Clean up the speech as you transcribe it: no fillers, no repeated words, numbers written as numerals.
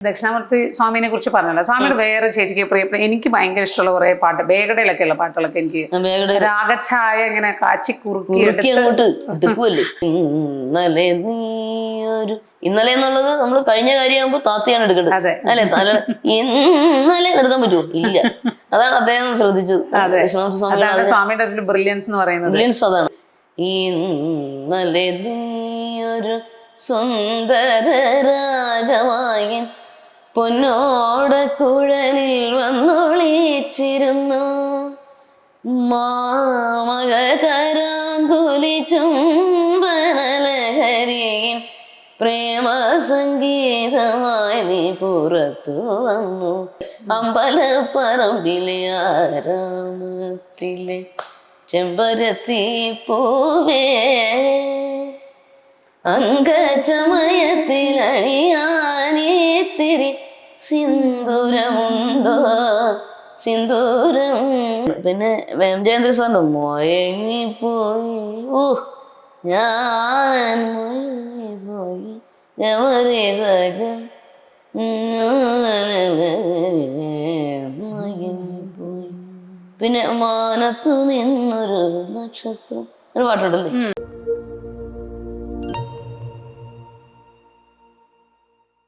ദക്ഷിണാമൂർത്തി സ്വാമിനെ കുറിച്ച് പറഞ്ഞല്ലോ. സ്വാമിയുടെ വേറെ ചേച്ചിക്ക് പ്രിയപ്പെട്ട എനിക്ക് ഭയങ്കര ഇഷ്ടമുള്ള കുറെ പാട്ട്, ബേഗടയിലൊക്കെ ഉള്ള പാട്ടുകളൊക്കെ എനിക്ക് രാഗഛായ ഇങ്ങനെ കാച്ചി കുറുക്കി അങ്ങോട്ട് എടുക്കുമല്ലേ. ഇന്നലെ എന്നുള്ളത് നമ്മൾ കഴിഞ്ഞ കാര്യമാകുമ്പോ താത്തയാണ് എടുക്കേണ്ടത് അല്ലെ. ഇന്നലെ നിർത്താൻ പറ്റുമോ? ഇല്ല. അതാണ് അദ്ദേഹം ശ്രദ്ധിച്ചത്. സ്വാമിയുടെ ഒരു ബ്രില്യൻസ് എന്ന് പറയുന്നത്. ബ്രില്യൻസ് അതാണ്. ഇന്നലെ നീയൊരു സുന്ദര രാഗമായി പൊന്നോട കുഴലിൽ വന്നൊളിച്ചിരുന്നു, മാമക കരാങ്കുലി ചുംബനലഹരിയിൽ പ്രേമ സംഗീതമായി നീ പുറത്തു വന്നു, അമ്പലപ്പറമ്പിലെ ആരാമത്തിലെ ചെമ്പരത്തി പൂവേ, അങ്കചമയത്തിൽ അണിയാനേത്തിരി സിന്ദൂരമുണ്ടോ സിന്ദൂരം. പിന്നെ ജയേന്ദ്ര സാറിന്റെ മയങ്ങിപ്പോയി, ഓ ഞാൻ മയങ്ങിപ്പോയി ഗമരേ സഗ മയങ്ങിപ്പോയി. പിന്നെ മാനത്തു നിന്നൊരു നക്ഷത്രം ഒരു പാട്ടുണ്ടല്ലേ.